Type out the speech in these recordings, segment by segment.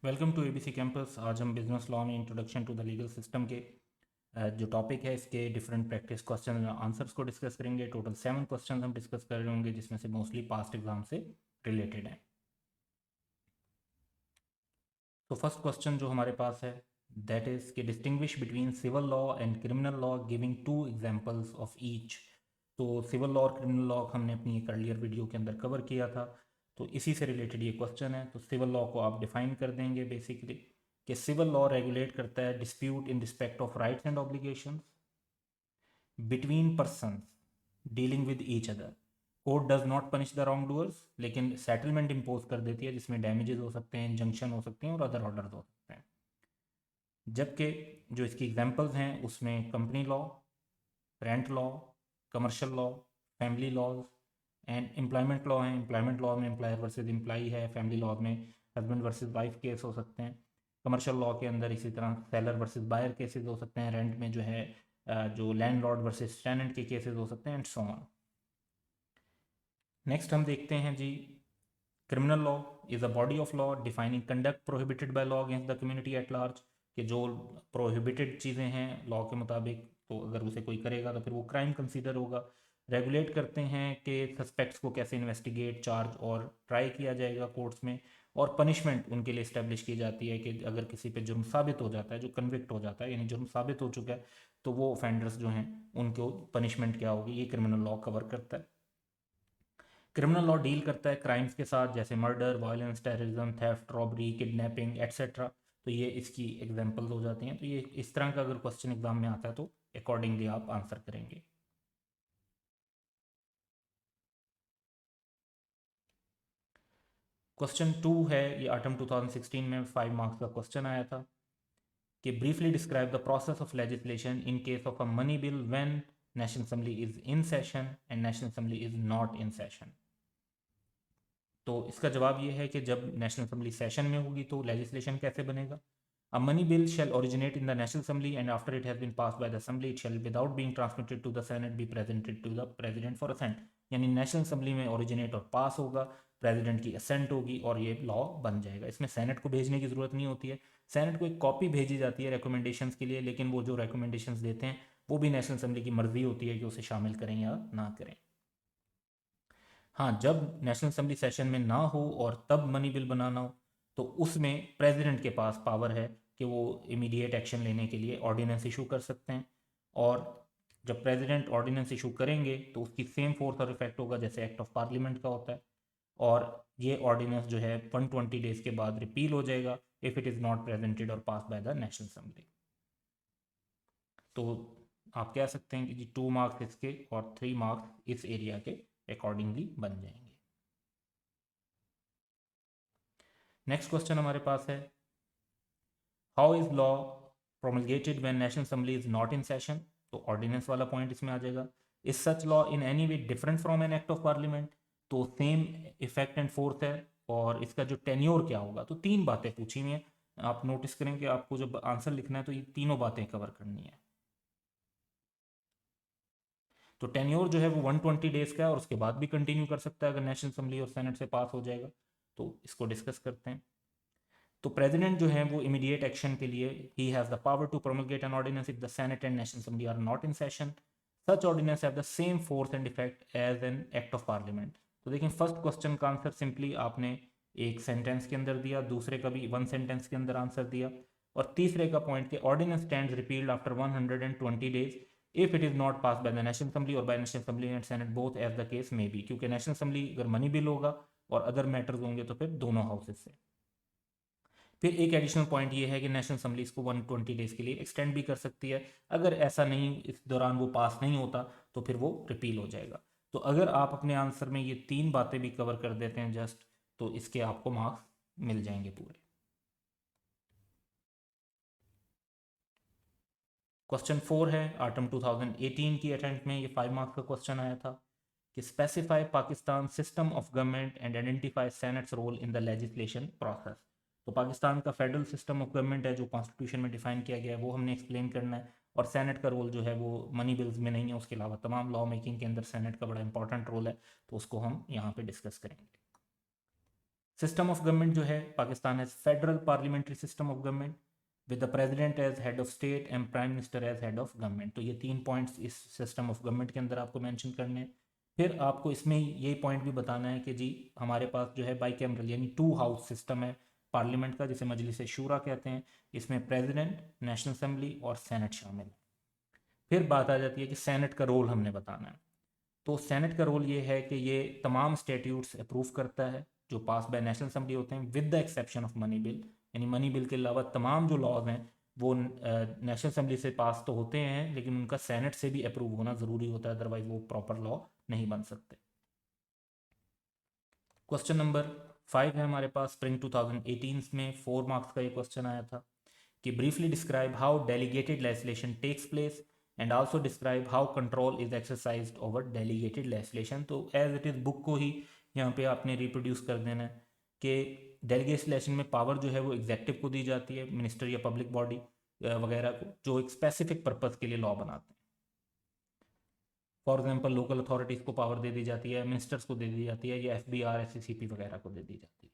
Welcome to ABC campus. आज हम business law में introduction to the legal system के जो टॉपिक है इसके डिफरेंट प्रैक्टिस क्वेश्चन आंसर्स को डिस्कस करेंगे। टोटल 7 क्वेश्चन हम डिस्कस कर रहे होंगे जिसमें से मोस्टली पास्ट एग्जाम से रिलेटेड हैं। तो फर्स्ट क्वेश्चन जो हमारे पास है दैट इज कि distinguish between civil law and criminal law giving 2 examples of each. तो सिविल लॉ और क्रिमिनल लॉ हमने अपनी एक अर्लियर वीडियो के अंदर कवर किया था, तो इसी से रिलेटेड ये क्वेश्चन है। तो सिविल लॉ को आप डिफाइन कर देंगे बेसिकली कि सिविल लॉ रेगुलेट करता है dispute in respect of rights and obligations between persons dealing with each other. Court does not punish the wrong doers, लेकिन सेटलमेंट इम्पोज कर देती है जिसमें डैमेजेस हो सकते हैं, इंजंक्शन हो सकते हैं और अदर ऑर्डर्स हो सकते हैं। जबकि जो इसकी एग्जांपल्स हैं उसमें company law, rent law, commercial law, family laws and employment law हैं। एम्प्लॉयमेंट लॉ में एम्प्लॉयर वर्सेज एम्प्लॉई है, फैमिली लॉ में हस्बैंड वर्सेज वाइफ केस हो सकते हैं, कमर्शियल लॉ के अंदर इसी तरह सेलर वर्सेज बायर केसेस हो सकते हैं, रेंट में जो है जो लैंडलॉर्ड वर्सेज टेनेंट के केसेस हो सकते हैं एंड सो ऑन। नेक्स्ट हम देखते हैं जी, criminal law is a body of law defining conduct prohibited by law against the community at large. कि जो प्रोहिबिटेड चीज़ें हैं लॉ के मुताबिक, तो अगर उसे कोई करेगा तो फिर वो क्राइम कंसीडर होगा। रेगुलेट करते हैं कि सस्पेक्ट्स को कैसे इन्वेस्टिगेट, चार्ज और ट्राई किया जाएगा कोर्ट्स में, और पनिशमेंट उनके लिए इस्टेब्लिश की जाती है कि अगर किसी पे जुर्म साबित हो जाता है, जो कन्विक्ट हो जाता है यानी जुर्म साबित हो चुका है, तो वो ऑफेंडर्स जो हैं उनको पनिशमेंट क्या होगी, ये क्रिमिनल लॉ कवर करता है। क्रिमिनल लॉ डील करता है क्राइम्स के साथ जैसे murder, violence, terrorism, theft, robbery, kidnapping etcetera. तो ये इसकी एग्जांपल्स हो जाती हैं। तो ये इस तरह का अगर क्वेश्चन एग्जाम में आता है तो अकॉर्डिंगली आप आंसर करेंगे। क्वेश्चन 2 है, ये ऑटम 2016 में 5 मार्क्स का क्वेश्चन आया था कि briefly describe the process of legislation in case of a money bill when national assembly is in session and national assembly is not in session. तो इसका जवाब ये है कि जब नेशनल असेंबली सेशन में होगी तो लेजिस्लेशन कैसे बनेगा। A money bill shall originate in the national assembly and after it has been passed by the assembly it shall without being transmitted to the senate be presented to the president for assent. यानी national assembly में originate और pass होगा, president की ascent होगी और ये law बन जाएगा। इसमें सेनेट को भेजने की ज़रूरत नहीं होती है। सेनेट को एक कॉपी भेजी जाती है रिकमेंडेशंस के लिए, लेकिन वो जो रिकमेंडेशंस देते हैं वो भी नेशनल असेंबली की मर्जी होती है कि उसे शामिल करें या ना करें। हाँ, जब नेशनल असेंबली सेशन में ना हो और तब मनी बिल बनाना हो तो उसमें प्रेसिडेंट के पास पावर है कि वो इमीडिएट एक्शन लेने के लिए ऑर्डिनेंस इशू कर सकते हैं। और जब प्रेसिडेंट ऑर्डिनेंस इशू करेंगे तो उसकी सेम फोर्स और इफेक्ट होगा जैसे एक्ट ऑफ पार्लियामेंट का होता है। और ये ऑर्डिनेंस जो है 120 डेज के बाद रिपील हो जाएगा if it is not presented और पास बाय द नेशनल असेंबली। तो आप कह सकते हैं कि जी 2 मार्क्स इसके और 3 मार्क्स इस एरिया के अकॉर्डिंगली बन जाएंगे। नेक्स्ट क्वेश्चन हमारे पास है, how is law promulgated when national assembly is not in session. तो ऑर्डिनेंस वाला पॉइंट इसमें आ जाएगा। Is such law in any way different from an act of parliament. तो सेम इफेक्ट एंड फोर्स है। और इसका जो टेन्योर क्या होगा, तो 3 बातें पूछी हुई हैं। आप नोटिस करें कि आपको जब आंसर लिखना है तो ये तीनों बातें कवर करनी है। तो टेन्योर जो है वो 120 डेज का है और उसके बाद भी कंटिन्यू कर सकता है अगर नेशनल असेंबली और सेनेट से पास हो जाएगा। तो इसको डिस्कस करते हैं। तो प्रेसिडेंट जो है वो इमीडिएट एक्शन के लिए he has the power to promulgate an ordinance if the senate and national assembly are not in session. Such ordinance have the same force and effect as an act of parliament. तो देखिए first question का answer simply आपने एक sentence के अंदर दिया, दूसरे का भी 1 सेंटेंस के अंदर आंसर दिया, और तीसरे का पॉइंट के ordinance stands repealed after 120 days if it is not pass by the national assembly और by national assembly and senate both as the case may be. क्योंकि नेशनल असेंबली अगर मनी बिल होगा और अदर मैटर्स होंगे तो फिर दोनों houses से। फिर एक एडिशनल पॉइंट ये है कि नेशनल असेंबली इसको 120 डेज के लिए एक्सटेंड भी कर सकती है। अगर ऐसा नहीं, इस दौरान वो पास नहीं होता तो फिर वो रिपील हो जाएगा। तो अगर आप अपने आंसर में ये 3 बातें भी कवर कर देते हैं जस्ट, तो इसके आपको मार्क्स मिल जाएंगे पूरे। क्वेश्चन 4 है, ऑटम 2018 की अटेम्प्ट में ये 5 मार्क्स का क्वेश्चन आया था कि specify Pakistan system of government and identify senate's role in the legislation process. तो पाकिस्तान का फेडरल सिस्टम ऑफ गवर्नमेंट है जो कॉन्स्टिट्यूशन में डिफाइन किया गया है, वो हमने एक्सप्लेन करना है। और सेनेट का रोल जो है वो मनी बिल्स में नहीं है, उसके अलावा तमाम लॉ मेकिंग के अंदर सेनेट का बड़ा इंपॉर्टेंट रोल है, तो उसको हम यहाँ पे डिस्कस करेंगे। सिस्टम ऑफ गवर्नमेंट जो है, Pakistan has federal parliamentary system of government with the president as head of state and prime minister as head of government. तो ये 3 पॉइंट्स इस सिस्टम ऑफ गवर्नमेंट के अंदर आपको मेंशन करने हैं। फिर आपको इसमें यही पॉइंट भी बताना है कि जी हमारे पास जो है बाईकैमरल यानी 2 हाउस सिस्टम है पार्लियामेंट का, जिसे मजलिस शूरा कहते हैं। इसमें प्रेसिडेंट, नेशनल असेंबली और सेनेट शामिल है। फिर बात आ जाती है कि सेनेट का रोल हमने बताना है। तो सेनेट का रोल ये है कि ये तमाम स्टेट्यूट्स अप्रूव करता है जो पास बाय नेशनल असेंबली होते हैं, with the exception of money bill. यानी मनी बिल के अलावा तमाम जो लॉज हैं वो नेशनल असेंबली से पास तो होते हैं, लेकिन उनका सेनेट से भी अप्रूव होना ज़रूरी होता है, अदरवाइज वो प्रॉपर लॉ नहीं बन सकते। क्वेश्चन नंबर 5 है हमारे पास, स्प्रिंग 2018 में 4 मार्क्स का ये क्वेश्चन आया था कि briefly describe how delegated legislation takes place and also describe how control is exercised over delegated legislation. तो एज इट इज़ बुक को ही यहाँ पे आपने रिप्रोड्यूस कर देना है कि डेलीगेटेड लेजिस्लेशन में पावर जो है वो एग्जेक्टिव को दी जाती है, मिनिस्टर या पब्लिक बॉडी वगैरह को, जो एक स्पेसिफिक पर्पज़ के लिए लॉ बनाते हैं। फॉर एग्जाम्पल लोकल अथॉरिटीज़ को पावर दे दी जाती है, मिनिस्टर्स को दे दी जाती है, या FBR SCCP वगैरह को दे दी जाती है।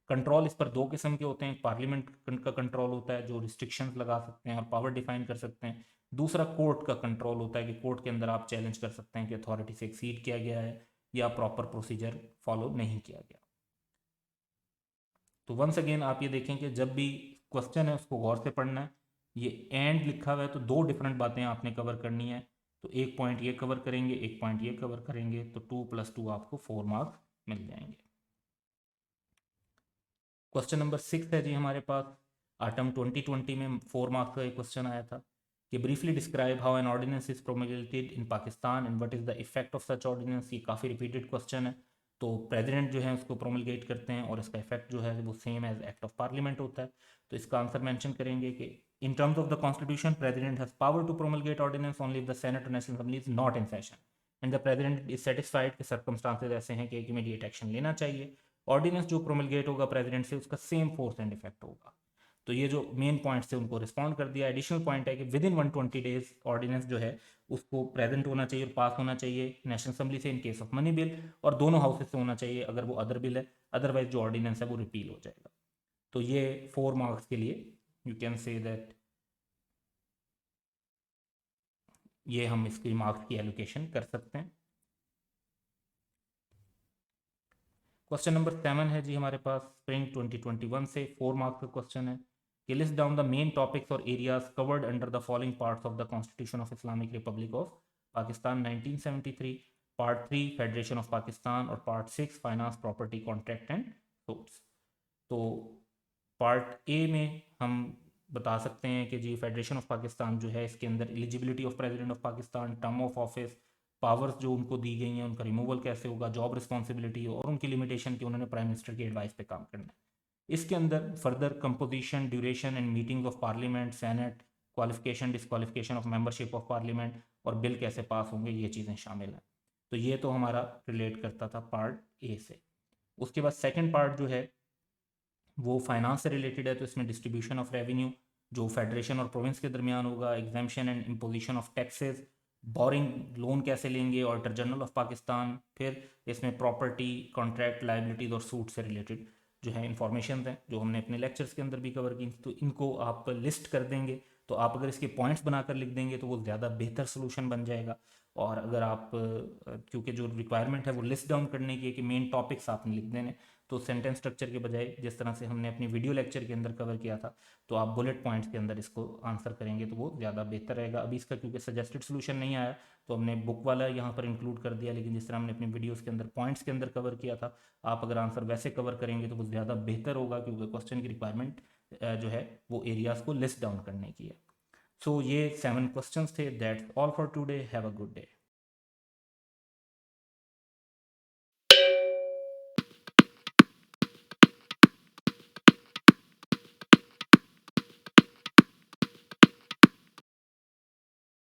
कंट्रोल इस पर 2 किस्म के होते हैं, पार्लियामेंट का कंट्रोल होता है जो रिस्ट्रिक्शंस लगा सकते हैं और पावर डिफाइन कर सकते हैं। दूसरा कोर्ट का कंट्रोल होता है कि कोर्ट के अंदर आप चैलेंज कर सकते हैं कि अथॉरिटी से एक्सीड किया गया है या प्रॉपर प्रोसीजर फॉलो नहीं किया गया। तो वंस अगेन आप ये देखें कि जब भी क्वेश्चन है उसको गौर से पढ़ना है। ये एंड लिखा हुआ है तो 2 डिफरेंट बातें आपने कवर करनी है। तो एक पॉइंट ये कवर करेंगे, एक पॉइंट ये कवर करेंगे, तो 2 + 2 आपको 4 मार्क्स मिल जाएंगे। क्वेश्चन नंबर 6 है जी हमारे पास, आटम 2020 में 4 मार्क्स का एक क्वेश्चन आया था कि briefly describe how an ordinance is promulgated in Pakistan and what is the effect of such ordinance. ये काफ़ी रिपीटेड क्वेश्चन है। तो प्रेसिडेंट जो है उसको प्रोमलगेट करते हैं और इसका इफेक्ट जो है वो same as act of parliament होता है। तो इसका आंसर मेंशन करेंगे कि in terms of the constitution president has power to promulgate ordinance only if the senate और national assembly is not in session and the president is satisfied कि circumstances ऐसे हैं कि इमीडिएट एक्शन लेना चाहिए। Ordinance जो प्रोमलगेट होगा president से उसका सेम फोर्स एंड इफेक्ट होगा। तो ये जो मेन पॉइंट्स थे उनको रिस्पॉन्ड कर दिया। एडिशनल पॉइंट है कि विद इन 120 डेज ऑर्डिनेंस जो है उसको प्रेजेंट होना चाहिए और पास होना चाहिए नेशनल असेंबली से in case of money bill, और दोनों हाउसेस से होना चाहिए अगर वो अदर बिल है, अदरवाइज जो ऑर्डिनेंस है वो रिपील हो जाएगा। तो ये 4 मार्क्स के लिए यू कैन से दैट ये हम इसकी मार्क्स की एलोकेशन कर सकते हैं। क्वेश्चन नंबर 7 है जी हमारे पास, स्प्रिंग 2021 से 4 मार्क्स का क्वेश्चन है कि list down the main topics और areas covered under the following parts of the constitution of Islamic republic of Pakistan 1973, part 3 federation of Pakistan और part 6 finance property contract and source. तो part A में हम बता सकते हैं कि जी फेडरेशन ऑफ पाकिस्तान जो है इसके अंदर eligibility of president of Pakistan, term of office, powers जो उनको दी गई हैं उनका रिमूवल कैसे होगा, जॉब रिस्पॉन्सिबिलिटी और उनकी लिमिटेशन कि उन्होंने प्राइम मिनिस्टर की एडवाइस पे काम करना है। इसके अंदर further composition, duration and meetings of parliament, senate, qualification disqualification of membership of parliament और बिल कैसे पास होंगे, ये चीज़ें शामिल हैं। तो ये तो हमारा रिलेट करता था पार्ट ए से। उसके बाद सेकेंड पार्ट जो है वो फाइनेंस से रिलेटेड है। तो इसमें डिस्ट्रीब्यूशन ऑफ रेवेन्यू जो फेडरेशन और प्रोविंस के दरमियान होगा, exemption and imposition of taxes, boring loan कैसे लेंगे, ऑडिटर जनरल ऑफ पाकिस्तान। फिर इसमें प्रॉपर्टी, कॉन्ट्रैक्ट, लाइबिलिटीज और सूट से रिलेटेड जो है इंफॉर्मेशन हैं जो हमने अपने लेक्चर्स के अंदर भी कवर की। तो इनको आप लिस्ट कर देंगे, तो आप अगर इसके पॉइंट्स बनाकर लिख देंगे तो वो ज़्यादा बेहतर सोल्यूशन बन जाएगा। और अगर आप क्योंकि जो रिक्वायरमेंट है वो लिस्ट डाउन करने की है कि मेन टॉपिक्स आपने लिख देने, तो सेंटेंस स्ट्रक्चर के बजाय जिस तरह से हमने अपनी वीडियो लेक्चर के अंदर कवर किया था, तो आप बुलेट पॉइंट्स के अंदर इसको आंसर करेंगे तो वो ज़्यादा बेहतर रहेगा। अभी इसका क्योंकि सजेस्टेड सोल्यूशन नहीं आया तो हमने बुक वाला यहाँ पर इंक्लूड कर दिया, लेकिन जिस तरह हमने अपनी वीडियोस के अंदर पॉइंट्स के अंदर कवर किया था, आप अगर आंसर वैसे कवर करेंगे तो वो ज़्यादा बेहतर होगा, क्योंकि क्वेश्चन की रिक्वायरमेंट जो है वो एरियाज़ को लिस्ट डाउन करने की है। सो ये 7 क्वेश्चंस थे। That's all for today. Have a good day.